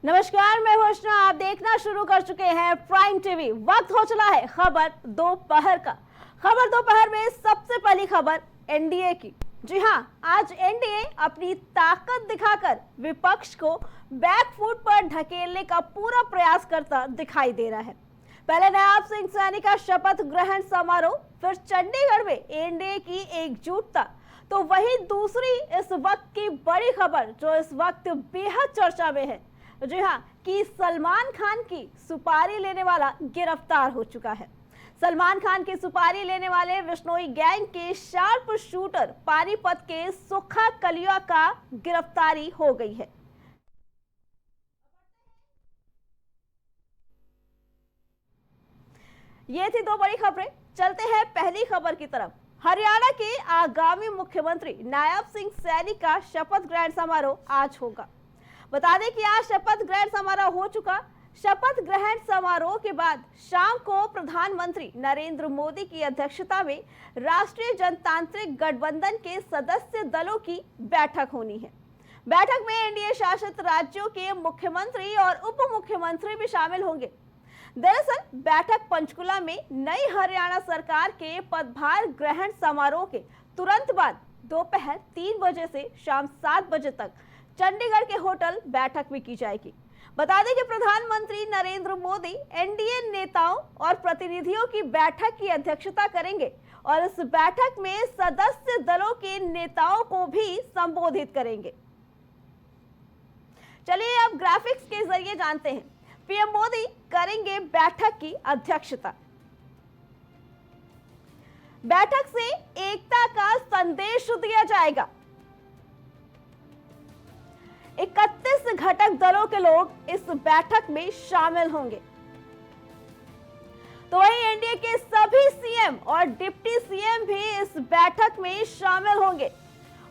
नमस्कार, मैं वैष्णव। आप देखना शुरू कर चुके हैं प्राइम टीवी। वक्त हो चला है खबर दोपहर का। खबर दोपहर में सबसे पहली खबर एनडीए की। जी हां, आज एनडीए अपनी ताकत दिखाकर विपक्ष को बैकफुट पर ढकेलने का पूरा प्रयास करता दिखाई दे रहा है। पहले नायब सिंह सैनी का शपथ ग्रहण समारोह, फिर चंडीगढ़ में एनडीए की एकजुटता। तो वही दूसरी इस वक्त की बड़ी खबर जो इस वक्त बेहद चर्चा में है, जी हाँ, कि सलमान खान की सुपारी लेने वाला गिरफ्तार हो चुका है। सलमान खान की सुपारी लेने वाले विश्नोई गैंग के शार्प शूटर पानीपत के सुखा कलिया का गिरफ्तारी हो गई है। ये थी दो बड़ी खबरें। चलते हैं पहली खबर की तरफ। हरियाणा के आगामी मुख्यमंत्री नायब सिंह सैनी का शपथ ग्रहण समारोह आज होगा। बता दें कि आज शपथ ग्रहण समारोह हो चुका। शपथ ग्रहण समारोह के बाद शाम को प्रधानमंत्री नरेंद्र मोदी की अध्यक्षता में राष्ट्रीय जनतांत्रिक गठबंधन के सदस्य दलों की बैठक होनी है। बैठक में एनडीए शासित राज्यों के मुख्यमंत्री और उप मुख्यमंत्री भी शामिल होंगे। दरअसल बैठक पंचकुला में नई हरियाणा सरकार के पदभार ग्रहण समारोह के तुरंत बाद दोपहर 3 बजे से शाम 7 बजे तक चंडीगढ़ के होटल बैठक में की जाएगी। बता दें कि प्रधानमंत्री नरेंद्र मोदी एनडीए नेताओं और प्रतिनिधियों की बैठक की अध्यक्षता करेंगे और इस बैठक में सदस्य दलों के नेताओं को भी संबोधित करेंगे। चलिए अब ग्राफिक्स के जरिए जानते हैं। पीएम मोदी करेंगे बैठक की अध्यक्षता। बैठक से एकता का संदेश दिया जाएगा। 31 घटक दलों के लोग इस बैठक में शामिल होंगे। तो वहीं एनडीए के सभी सीएम और डिप्टी सीएम भी इस बैठक में शामिल होंगे।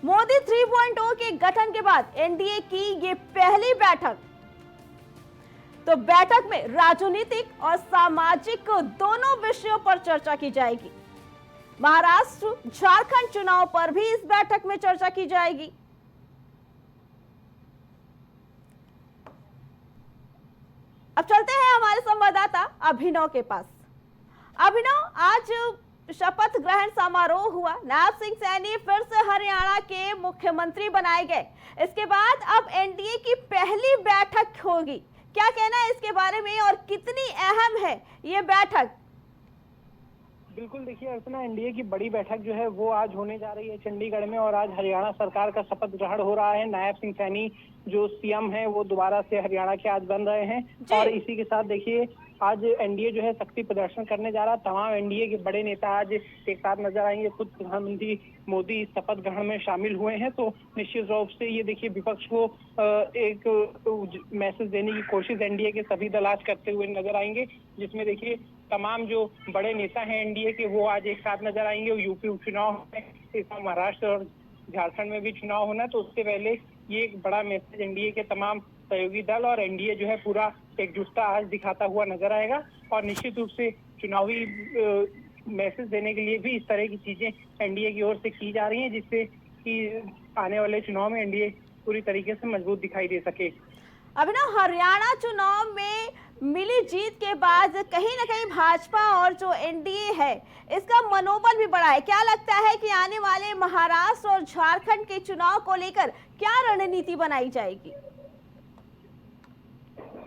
मोदी 3.0 के गठन के बाद एनडीए की ये पहली बैठक। तो बैठक में राजनीतिक और सामाजिक दोनों विषयों पर चर्चा की जाएगी। महाराष्ट्र, झारखंड चुनाव पर भी इस बैठक में चर्चा की जाएगी। अब चलते हैं हमारे संवाददाता अभिनव के पास। अभिनव, आज शपथ ग्रहण समारोह हुआ। नायब सिंह सैनी फिर से हरियाणा के मुख्यमंत्री बनाए गए। इसके बाद अब एनडीए की पहली बैठक होगी। क्या कहना है इसके बारे में और कितनी अहम है ये बैठक? बिल्कुल, देखिए अर्चना, एनडीए की बड़ी बैठक जो है वो आज होने जा रही है चंडीगढ़ में और आज हरियाणा सरकार का शपथ ग्रहण हो रहा है। नायब सिंह सैनी जो सीएम है वो दोबारा से हरियाणा के आज बन रहे हैं और इसी के साथ देखिए आज एनडीए जो है शक्ति प्रदर्शन करने जा रहा है। तमाम एनडीए के बड़े नेता आज एक साथ नजर आएंगे। खुद प्रधानमंत्री मोदी शपथ ग्रहण में शामिल हुए हैं। तो निश्चित रूप से ये देखिए विपक्ष को एक मैसेज देने की कोशिश एनडीए के सभी दल आज करते हुए नजर आएंगे, जिसमें देखिए तमाम जो बड़े नेता हैं एनडीए के वो आज एक साथ नजर आएंगे। यूपी उपचुनाव है, महाराष्ट्र और झारखंड में भी चुनाव होना है, तो उससे पहले ये एक बड़ा मैसेज एनडीए के तमाम सहयोगी दल और एनडीए जो है पूरा एकजुटता आज दिखाता हुआ नजर आएगा। और निश्चित रूप से चुनावी मैसेज देने के लिए भी इस तरह की चीजें एनडीए की ओर से की जा रही हैं, जिससे कि आने वाले चुनाव में एनडीए पूरी तरीके से मजबूत दिखाई दे सके। अभिनव, हरियाणा चुनाव में मिली जीत के बाद कहीं ना कहीं भाजपा और जो एनडीए है इसका मनोबल भी बढ़ा है। क्या लगता है कि आने वाले महाराष्ट्र और झारखंड के चुनाव को लेकर क्या रणनीति बनाई जाएगी?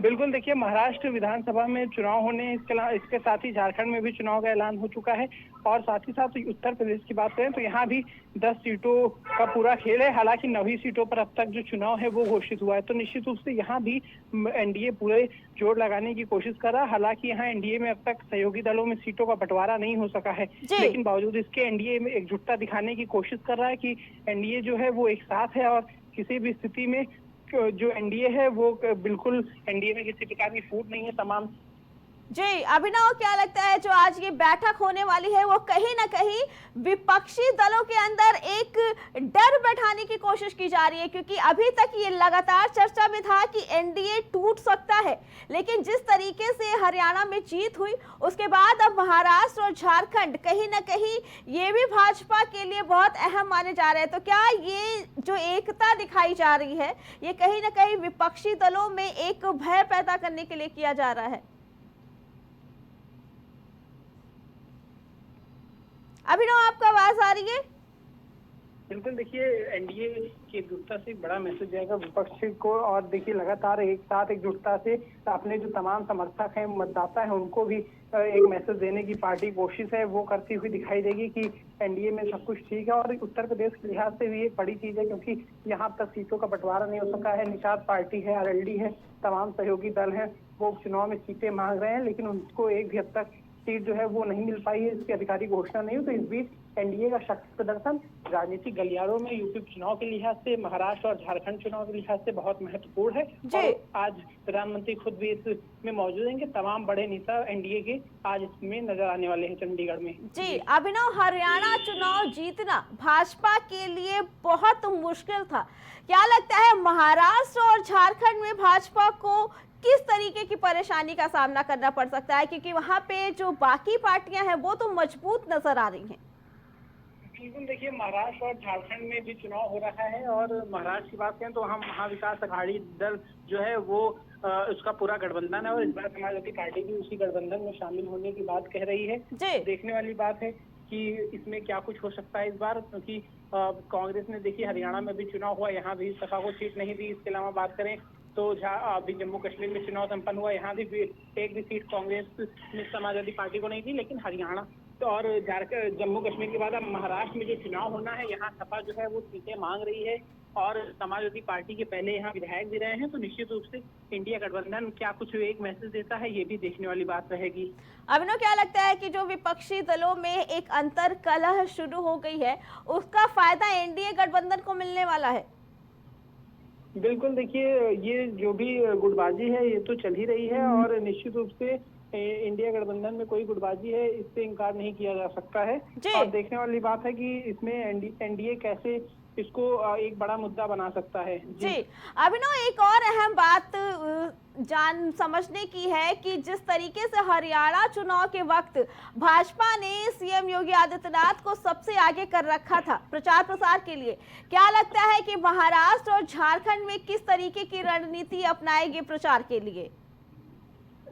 बिल्कुल, देखिए महाराष्ट्र विधानसभा में चुनाव होने इसके साथ ही झारखंड में भी चुनाव का ऐलान हो चुका है और साथ ही साथ उत्तर प्रदेश की बात करें तो यहाँ भी 10 सीटों का पूरा खेल है। हालांकि 9 सीटों पर अब तक जो चुनाव है वो घोषित हुआ है, तो निश्चित रूप से यहाँ भी एनडीए पूरे जोर लगाने की कोशिश कर रहा है। हालांकि यहाँ एनडीए में अब तक सहयोगी दलों में सीटों का बंटवारा नहीं हो सका है, लेकिन बावजूद इसके एनडीए में एकजुटता दिखाने की कोशिश कर रहा है कि एनडीए जो है वो एक साथ है और किसी भी स्थिति में जो एनडीए है वो बिल्कुल एनडीए में किसी प्रकार की फूट नहीं है। तमाम जी, अभिनव क्या लगता है जो आज ये बैठक होने वाली है वो कहीं ना कहीं विपक्षी दलों के अंदर एक डर बैठाने की कोशिश की जा रही है, क्योंकि अभी तक ये लगातार चर्चा में था कि एनडीए टूट सकता है, लेकिन जिस तरीके से हरियाणा में जीत हुई उसके बाद अब महाराष्ट्र और झारखंड कहीं ना कहीं ये भी भाजपा के लिए बहुत अहम माने जा रहे हैं। तो क्या ये जो एकता दिखाई जा रही है ये कहीं ना कहीं विपक्षी दलों में एक भय पैदा करने के लिए किया जा रहा है? अभिनव, आपका आवाज आ रही है? बिल्कुल, देखिए एनडीए की एकजुटता से एक बड़ा मैसेज जाएगा विपक्ष को, और देखिए लगातार एक साथ एकजुटता से अपने जो तमाम समर्थक हैं, मतदाता हैं, उनको भी एक मैसेज देने की पार्टी कोशिश है वो करती हुई दिखाई देगी कि एनडीए में सब कुछ ठीक है। और उत्तर प्रदेश के लिहाज से भी एक बड़ी चीज है, क्योंकि यहाँ अब तक सीटों का बंटवारा नहीं हो सका है। निषाद पार्टी है, आरएलडी है, तमाम सहयोगी दल हैं, वो उपचुनाव में सीटें मांग रहे हैं, लेकिन उनको एक भी हद तक सीट जो है वो नहीं मिल पाई है, इसकी आधिकारिक घोषणा नहीं हुई। तो इस बीच एनडीए का शक्ति प्रदर्शन राजनीतिक गलियारों में यूपी चुनाव के लिहाज से, महाराष्ट्र और झारखंड चुनाव के लिहाज से बहुत महत्वपूर्ण है। और आज प्रधानमंत्री खुद भी इसमें मौजूद हैं कि तमाम बड़े नेता एनडीए के आज इसमें नजर आने वाले हैं चंडीगढ़ में। जी, अभिनव, हरियाणा चुनाव जीतना भाजपा के लिए बहुत मुश्किल था। क्या लगता है महाराष्ट्र और झारखंड में भाजपा को किस तरीके की परेशानी का सामना करना पड़ सकता है, क्योंकि वहां पे जो बाकी पार्टियां हैं वो तो मजबूत नजर आ रही हैं? बिल्कुल, देखिए महाराष्ट्र और झारखंड में भी चुनाव हो रहा है, और महाराष्ट्र की बात करें तो हम महाविकास अघाड़ी दल जो है वो उसका पूरा गठबंधन है, और इस बार समाजवादी पार्टी भी उसी गठबंधन में शामिल होने की बात कह रही है। देखने वाली बात है कि इसमें क्या कुछ हो सकता है इस बार, क्योंकि कांग्रेस ने देखिए हरियाणा में भी चुनाव हुआ, यहाँ भी सपा को सीट नहीं दी। इसके अलावा बात करें तो अभी जम्मू कश्मीर में चुनाव संपन्न हुआ, यहाँ भी एक भी सीट कांग्रेस ने समाजवादी पार्टी को नहीं दी। लेकिन हरियाणा और झारखंड, जम्मू कश्मीर के बाद अब महाराष्ट्र में जो चुनाव होना है, यहाँ सपा जो है वो सीटें मांग रही है, और समाजवादी पार्टी के पहले यहाँ विधायक भी रहे हैं। तो निश्चित रूप से इंडिया गठबंधन क्या कुछ एक मैसेज देता है, ये भी देखने वाली बात रहेगी। अभिनव, क्या लगता है कि जो विपक्षी दलों में एक अंतर कलह शुरू हो गई है उसका फायदा एनडीए गठबंधन को मिलने वाला है? बिल्कुल, देखिए ये जो भी गुटबाजी है ये तो चल ही रही है, और निश्चित रूप से इंडिया गठबंधन में कोई गुटबाजी है इससे इनकार नहीं किया जा सकता है। और देखने वाली बात है कि इसमें एनडीए कैसे इसको एक बड़ा मुद्दा बना सकता है। जी, अभिनव, एक और अहम बात जान समझने की है कि जिस तरीके से हरियाणा चुनाव के वक्त भाजपा ने सीएम योगी आदित्यनाथ को सबसे आगे कर रखा था प्रचार प्रसार के लिए, क्या लगता है कि महाराष्ट्र और झारखंड में किस तरीके की रणनीति अपनाएगी प्रचार के लिए?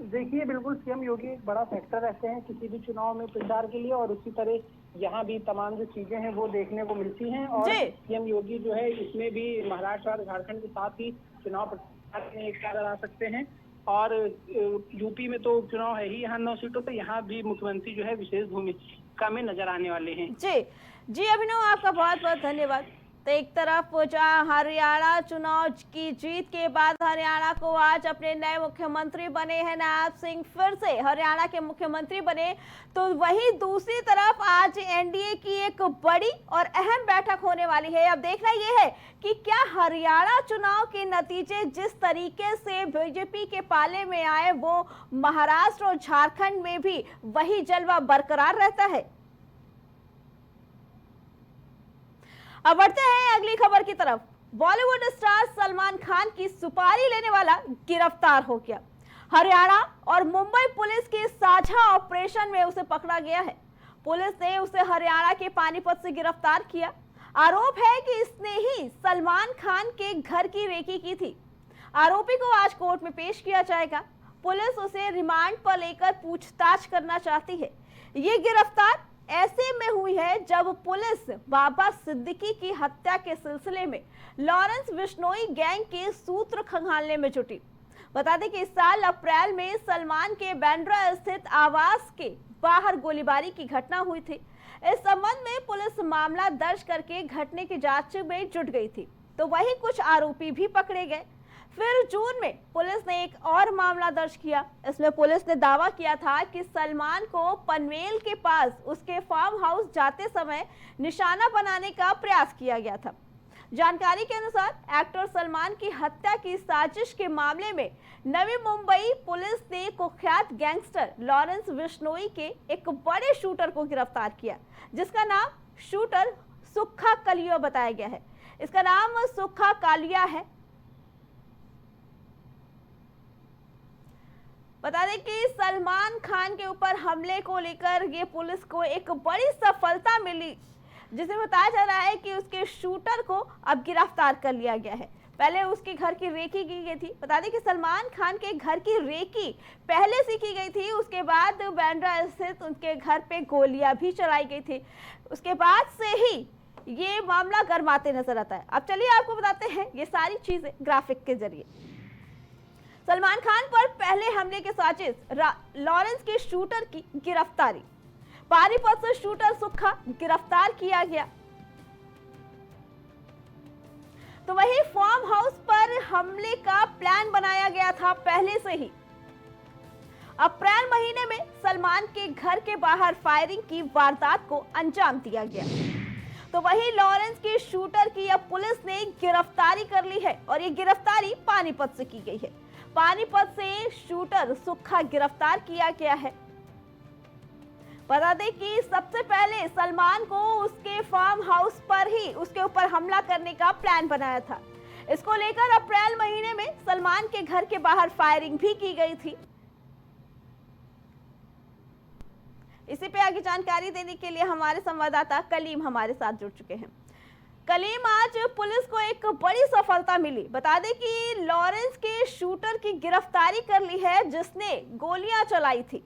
देखिए, बिल्कुल सीएम योगी एक बड़ा फैक्टर रहते हैं किसी भी चुनाव में प्रचार के लिए, और उसी तरह यहाँ भी तमाम जो चीजें हैं वो देखने को मिलती हैं। और सीएम योगी जो है इसमें भी महाराष्ट्र और झारखंड के साथ ही चुनाव प्रचार में एक साथ आ सकते हैं। और यूपी में तो चुनाव है ही यहाँ 9 सीटों पे, यहाँ भी मुख्यमंत्री जो है विशेष भूमिका में नजर आने वाले हैं। जी अभिनव, आपका बहुत बहुत धन्यवाद। तो एक तरफ जहां हरियाणा चुनाव की जीत के बाद हरियाणा को आज अपने नए मुख्यमंत्री बने हैं नायब सिंह, फिर से हरियाणा के मुख्यमंत्री बने, तो वहीं दूसरी तरफ आज एनडीए की एक बड़ी और अहम बैठक होने वाली है। अब देखना यह है कि क्या हरियाणा चुनाव के नतीजे जिस तरीके से बीजेपी के पाले में आए वो महाराष्ट्र और झारखंड में भी वही जलवा बरकरार रहता है। अब बढ़ते हैं अगली खबर की तरफ। बॉलीवुड स्टार सलमान खान की सुपारी लेने वाला गिरफ्तार हो गया। हरियाणा और मुंबई पुलिस के साझा ऑपरेशन में उसे पकड़ा गया है। पुलिस ने उसे हरियाणा के पानीपत से गिरफ्तार किया। आरोप है कि इसने ही सलमान खान के घर की रेकी की थी। आरोपी को आज कोर्ट में पेश किया जाएगा। पुलिस उसे रिमांड पर लेकर पूछताछ करना चाहती है। ये गिरफ्तार ऐसे में हुई है जब पुलिस बाबा सिद्दीकी की हत्या के सिलसिले में लॉरेंस बिश्नोई गैंग के सूत्र खंगालने में जुटी। बता दें कि इस साल अप्रैल में सलमान के बांद्रा स्थित आवास के बाहर गोलीबारी की घटना हुई थी। इस संबंध में पुलिस मामला दर्ज करके घटना की जांच में जुट गई थी, तो वहीं कुछ आरोपी भी पकड़े गए। फिर जून में पुलिस ने एक और मामला दर्ज किया। इसमें पुलिस ने दावा किया था कि सलमान को पनवेल के पास उसके फार्म हाउस जाते समय निशाना बनाने का प्रयास किया गया था। जानकारी के अनुसार एक्टर सलमान की हत्या की साजिश के मामले में नवी मुंबई पुलिस ने कुख्यात गैंगस्टर लॉरेंस बिश्नोई के एक बड़े शूटर को गिरफ्तार किया, जिसका नाम शूटर सुक्खा कलिया बताया गया है। इसका नाम सुक्खा कालिया है। बता दें कि सलमान खान के ऊपर हमले को लेकर ये पुलिस को एक बड़ी सफलता मिली, जिसे बताया जा रहा है कि उसके शूटर को अब गिरफ्तार कर लिया गया है। पहले उसके घर की रेकी की गई थी। बता दें कि सलमान खान के घर की रेकी पहले से की गई थी, उसके बाद बांद्रा स्थित उनके घर पे गोलियां भी चलाई गई थी। उसके बाद से ही ये मामला गरमाते नजर आता है। अब चलिए आपको बताते हैं ये सारी चीजें ग्राफिक के जरिए। सलमान खान पर पहले हमले के साजिश लॉरेंस के शूटर की गिरफ्तारी। पानीपत से शूटर सुक्खा गिरफ्तार किया गया। तो वही फार्म हाउस पर हमले का प्लान बनाया गया था पहले से ही। अप्रैल महीने में सलमान के घर के बाहर फायरिंग की वारदात को अंजाम दिया गया। तो वही लॉरेंस के शूटर की अब पुलिस ने गिरफ्तारी कर ली है और ये गिरफ्तारी पानीपत से की गई है। पानीपत से शूटर सुक्खा गिरफ्तार किया गया है। बता दें कि सबसे पहले सलमान को उसके फार्म हाउस पर ही उसके ऊपर हमला करने का प्लान बनाया था। इसको लेकर अप्रैल महीने में सलमान के घर के बाहर फायरिंग भी की गई थी। इसी पे आगे जानकारी देने के लिए हमारे संवाददाता कलीम हमारे साथ जुड़ चुके हैं। कलीम, आज पुलिस को एक बड़ी सफलता मिली। बता दें कि लॉरेंस के शूटर की गिरफ्तारी कर ली है, जिसने गोलियां चलाई थी।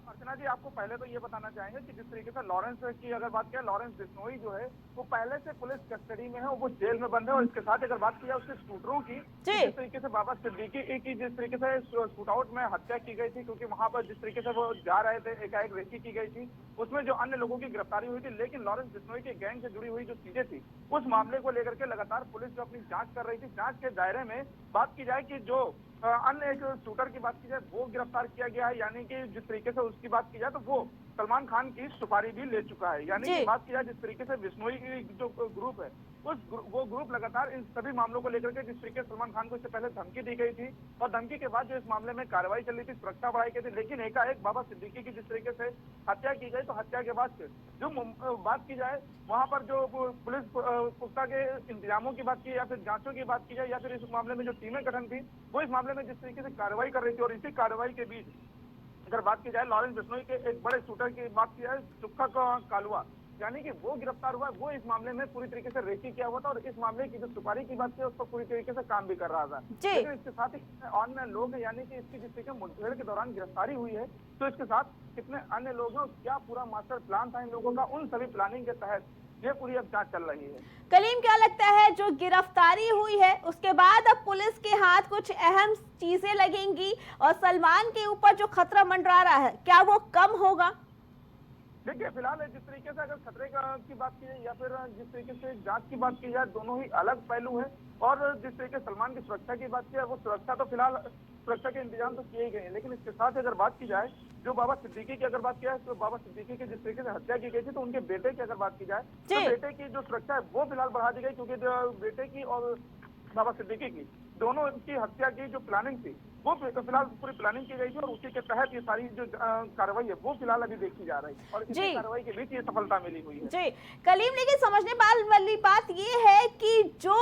अर्चना जी, आपको पहले तो ये बताना चाहेंगे कि जिस तरीके से लॉरेंस की अगर बात किया, लॉरेंस बिश्नोई जो है वो पहले से पुलिस कस्टडी में है, वो जेल में बंद है। और इसके साथ अगर बात किया उसके शूटरों की, जिस तरीके से बाबा सिद्दीकी की जिस तरीके से शूट आउट में हत्या की गई थी, क्योंकि वहां पर जिस तरीके से वो जा रहे थे, एकाएक रेकी की गई थी, उसमें जो अन्य लोगों की गिरफ्तारी हुई थी। लेकिन लॉरेंस बिश्नोई के गैंग से जुड़ी हुई जो चीजें थी, उस मामले को लेकर के लगातार पुलिस जो अपनी जांच कर रही थी। जांच के दायरे में बात की जाए कि जो अन्य एक शूटर की बात की जाए वो गिरफ्तार किया गया है, यानी कि जिस तरीके से उसकी बात की जाए तो वो सलमान खान की सुपारी भी ले चुका है। यानी कि बात की जाए जिस तरीके से बिश्नोई की जो ग्रुप है, वो ग्रुप लगातार इन सभी मामलों को लेकर के, जिस तरीके से सलमान खान को इससे पहले धमकी दी गई थी और धमकी के बाद जो इस मामले में कार्रवाई चल रही थी, सुरक्षा बढ़ाई गई थी, लेकिन एकाएक बाबा सिद्दीकी की जिस तरीके से हत्या की गई, तो हत्या के बाद जो बात की जाए वहां पर जो पुलिस पुख्ता के इंतजामों की बात की या फिर जांचों की बात की जाए या फिर इस मामले में जो टीमें गठन थी, वो इस मामले में जिस तरीके से कार्रवाई कर रही थी। और इसी कार्रवाई के बीच अगर बात की जाए लॉरेंस बिश्नोई के एक बड़े शूटर की बात की जाए, सुक्खा कालुआ, यानी कि वो गिरफ्तार हुआ। वो इस मामले में पूरी तरीके से रेकी किया हुआ था और इस मामले की जो सुपारी की बात की उस पर पूरी तरीके से काम भी कर रहा था। लेकिन इसके साथ ही अन्य लोग हैं, यानी कि इसकी जिस तरीके मुठभेड़ के दौरान गिरफ्तारी हुई है, तो इसके साथ कितने अन्य लोग हैं, क्या पूरा मास्टर प्लान था इन लोगों का, उन सभी प्लानिंग के तहत ये पूरी अब जांच चल रही है। कलीम, क्या लगता है जो गिरफ्तारी हुई है उसके बाद अब पुलिस के हाथ कुछ अहम चीजें लगेंगी और सलमान के ऊपर जो खतरा मंडरा रहा है क्या वो कम होगा? देखिए, फिलहाल जिस तरीके से अगर खतरे की बात की जाए या फिर जिस तरीके से जांच की बात की जाए, दोनों ही अलग पहलू हैं। और जिस तरीके से सलमान की सुरक्षा की बात की जाए, वो सुरक्षा तो फिलहाल सुरक्षा के इंतजाम तो किए ही गए हैं, लेकिन इसके साथ अगर बात की जाए जो बाबा सिद्दीकी की अगर बात की जाए, तो बाबा सिद्दीकी की जिस तरीके से हत्या की गई थी, तो उनके बेटे की अगर बात की जाए तो बेटे की जो सुरक्षा है वो फिलहाल बढ़ा दी गई, क्योंकि बेटे की और बाबा सिद्दीकी की दोनों की हत्या की जो प्लानिंग थी वो फिलहाल पूरी प्लानिंग की गई थी और उसी के तहत ये सारी जो कार्रवाई है वो फिलहाल अभी देखी जा रही है और इसी कार्रवाई के बीच ये सफलता मिली हुई है। जी कलीम, लेकिन समझने वाली बात ये है कि जो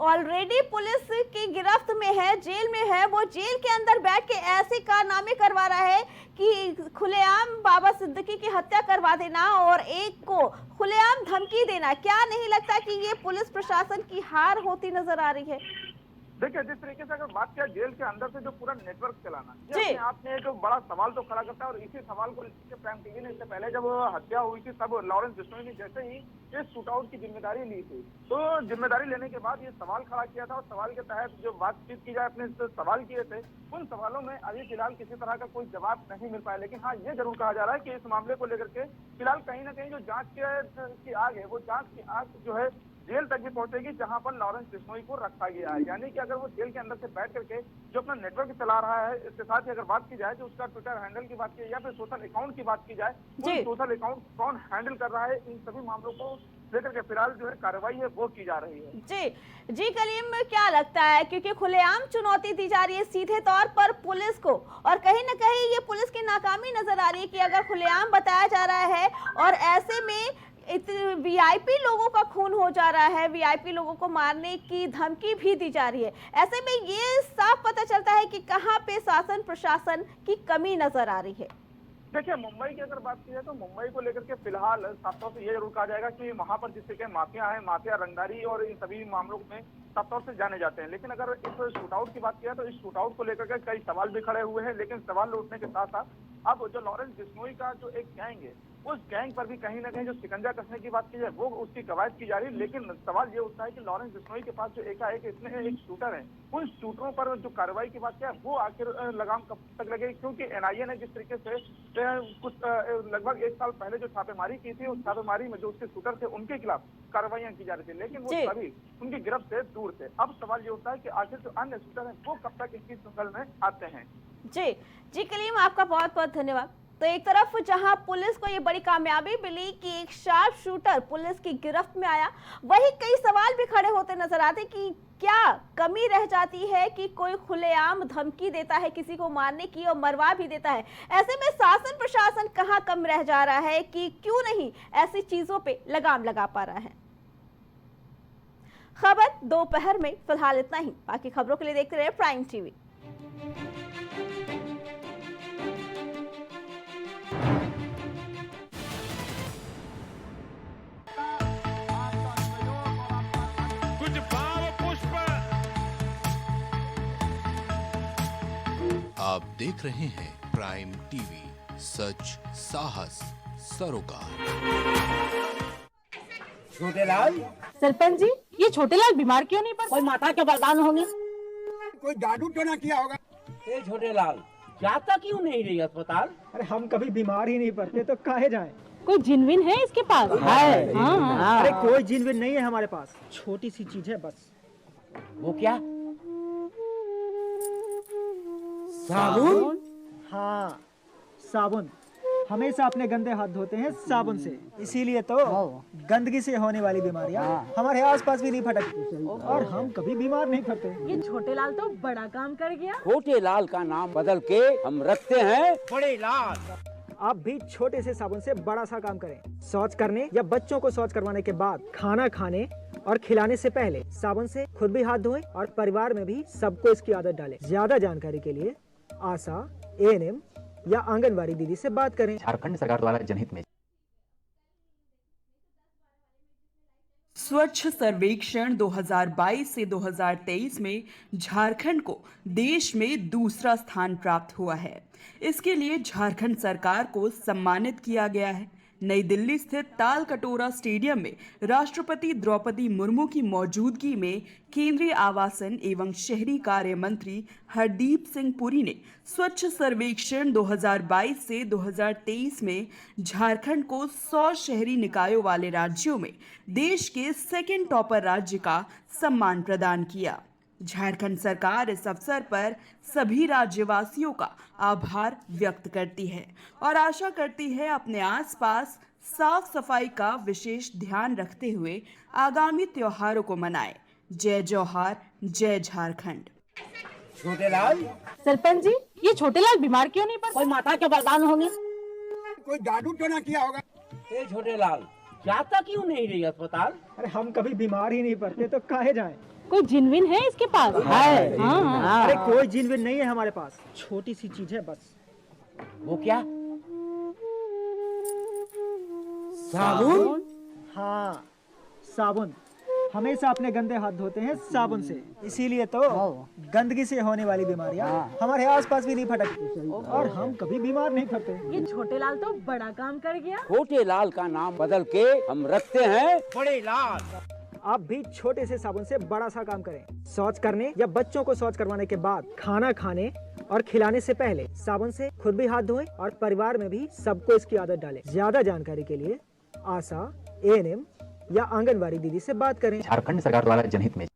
ऑलरेडी पुलिस की गिरफ्त में है, जेल में है, वो जेल के अंदर बैठ के ऐसे कारनामे करवा रहा है कि खुलेआम बाबा सिद्दीकी की हत्या करवा देना और एक को खुलेआम धमकी देना। क्या नहीं लगता कि ये पुलिस प्रशासन की हार होती नजर आ रही है? देखिए, जिस तरीके से अगर बात किया जेल के अंदर से जो पूरा नेटवर्क चलाना, ये अपने आप में जो बड़ा सवाल तो खड़ा करता है। और इसी सवाल को प्राइम टीवी ने इससे पहले जब हत्या हुई थी तब लॉरेंस बिश्नोई ने जैसे ही इस शूटआउट की जिम्मेदारी ली थी, तो जिम्मेदारी लेने के बाद ये सवाल खड़ा किया था और सवाल के तहत जो बातचीत की जाए, अपने सवाल किए थे, उन सवालों में अभी फिलहाल किसी तरह का कोई जवाब नहीं मिल पाया। लेकिन हाँ, ये जरूर कहा जा रहा है कि इस मामले को लेकर के फिलहाल कहीं ना कहीं जो जांच की आग है, वो जांच की आग जो है जेल तक भी पहुंचेगी, जहां पर लॉरेंस बिश्नोई को रखा गया है। यानी कि अगर वो जेल के अंदर से बैठ करके जो अपना नेटवर्क चला रहा है, इसके साथ ही अगर बात की जाए जो उसका ट्विटर हैंडल की बात की या फिर सोशल अकाउंट की बात की जाए, उन सोशल अकाउंट कौन हैंडल कर रहा है, इन सभी मामलों को लेकर के फिलहाल जो है कार्रवाई है वो की जा रही है। जी जी कलीम, क्या लगता है, क्योंकि खुलेआम चुनौती दी जा रही है सीधे तौर पर पुलिस को, और कहीं ना कहीं ये पुलिस की नाकामी नजर आ रही है कि अगर खुलेआम बताया जा रहा है और ऐसे में वीआईपी लोगों का खून हो जा रहा है, वीआईपी लोगों को मारने की धमकी भी दी जा रही है, ऐसे में ये साफ पता चलता है कि कहां पे शासन प्रशासन की कमी नजर आ रही है। देखिए, मुंबई की अगर बात की जाए तो मुंबई को लेकर के फिलहाल साफ तौर से ये जरूर कहा जाएगा कि वहां पर जिस तरीके माफिया है, माफिया रंगदारी और इन सभी मामलों में साफ तौर से जाने जाते हैं। लेकिन अगर इस शूटआउट की बात किया तो इस शूटआउट को लेकर के कई सवाल भी खड़े हुए हैं, लेकिन सवाल उठने के साथ साथ अब जो लॉरेंस बिश्नोई का जो एक गैंग है, उस गैंग पर भी कहीं ना कहीं जो शिकंजा कसने की बात की जाए वो उसकी कवायद की जा रही है। लेकिन सवाल ये उठता है कि लॉरेंस बिश्नोई के पास जो एकाएक इतने एक शूटर है, उन शूटरों पर जो कार्रवाई की बात किया वो आखिर लगाम कब तक लगेगी, क्योंकि एनआईए ने जिस तरीके से कुछ लगभग 1 साल पहले जो छापेमारी की थी, उस छापेमारी में जो उसके शूटर थे उनके खिलाफ कार्रवाइयां की जा रही थी, लेकिन वो सभी उनकी गिरफ्त से दूर थे। अब सवाल ये उठता है कि आखिर जो अन्य शूटर है वो कब तक इसकी दंगल में आते हैं। जी जी कलीम, आपका बहुत बहुत धन्यवाद। तो एक तरफ जहां पुलिस को ये बड़ी कामयाबी मिली कि एक शार्प शूटर पुलिस की गिरफ्त में आया, वहीं कई सवाल भी खड़े होते नजर आते कि क्या कमी रह जाती है कि कोई खुलेआम धमकी देता है किसी को मारने की और मरवा भी देता है। ऐसे में शासन प्रशासन कहां कम रह जा रहा है कि क्यों नहीं ऐसी चीजों पे लगाम लगा पा रहा है। खबर दोपहर में फिलहाल इतना ही, बाकी खबरों के लिए देखते रहे प्राइम टीवी। आप देख रहे हैं प्राइम टीवी, सच साहस सरोकार। छोटेलाल, सरपंच जी, ये छोटेलाल बीमार क्यों नहीं पड़ता? कोई माता के वरदान होंगे, कोई जादू टोना किया होगा। ए छोटेलाल, जाता क्यों नहीं रही अस्पताल? अरे हम कभी बीमार ही नहीं पड़ते तो काहे जाएं? कोई जिनविन है इसके पास? है। हाँ। अरे कोई जिनविन नहीं है हमारे पास, छोटी सी चीज है बस। वो क्या? साबुन? हाँ, साबुन। हमेशा अपने गंदे हाथ धोते हैं साबुन से, इसीलिए तो गंदगी से होने वाली बीमारियाँ हमारे आसपास भी नहीं फटकती और हम कभी बीमार नहीं पड़ते। ये छोटेलाल तो बड़ा काम कर गया। छोटेलाल का नाम बदल के हम रखते हैं बड़े लाल। आप भी छोटे से साबुन से बड़ा सा काम करें। शौच करने या बच्चों को शौच करवाने के बाद, खाना खाने और खिलाने से पहले साबुन से खुद भी हाथ धोएं और परिवार में भी सबको इसकी आदत डालें। ज्यादा जानकारी के लिए आशा, एएनएम या आंगनवाड़ी दीदी से बात करें। झारखंड सरकार द्वारा जनहित में स्वच्छ सर्वेक्षण 2022 से 2023 में झारखंड को देश में दूसरा स्थान प्राप्त हुआ है। इसके लिए झारखंड सरकार को सम्मानित किया गया है। नई दिल्ली स्थित ताल कटोरा स्टेडियम में राष्ट्रपति द्रौपदी मुर्मू की मौजूदगी में केंद्रीय आवासन एवं शहरी कार्य मंत्री हरदीप सिंह पुरी ने स्वच्छ सर्वेक्षण 2022 से 2023 में झारखंड को 100 शहरी निकायों वाले राज्यों में देश के सेकंड टॉपर राज्य का सम्मान प्रदान किया। झारखंड सरकार इस अवसर पर सभी राज्यवासियों का आभार व्यक्त करती है और आशा करती है अपने आसपास साफ सफाई का विशेष ध्यान रखते हुए आगामी त्योहारों को मनाए। जय जौहार, जय झारखंड। छोटेलाल, सरपंच जी, ये छोटेलाल बीमार क्यों नहीं पड़ता? कोई माता के वरदान होंगे, कोई जादू टोना किया होगा। ए छोटेलाल, जाता क्यों नहीं रही अस्पताल? अरे हम कभी बीमार ही नहीं पड़ते तो काहे जाएं? कोई जिनविन है इसके पास? है। हाँ। अरे कोई जिनविन नहीं है हमारे पास, छोटी सी चीज है बस। वो क्या? साबुन? हाँ, साबुन। हमेशा अपने गंदे हाथ धोते हैं साबुन से, इसीलिए तो गंदगी से होने वाली बीमारियाँ हमारे आसपास भी नहीं फटकती और हम कभी बीमार नहीं पड़ते। ये छोटेलाल तो बड़ा काम कर गया। छोटेलाल का नाम बदल के हम रखते हैं बड़े लाल। आप भी छोटे से साबुन से बड़ा सा काम करें। शौच करने या बच्चों को शौच करवाने के बाद, खाना खाने और खिलाने से पहले साबुन से खुद भी हाथ धोएं और परिवार में भी सबको इसकी आदत डालें। ज्यादा जानकारी के लिए आशा, एएनएम या आंगनवाड़ी दीदी से बात करें। झारखंड सरकार द्वारा जनहित में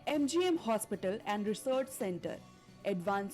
MGM hospital and research centre advance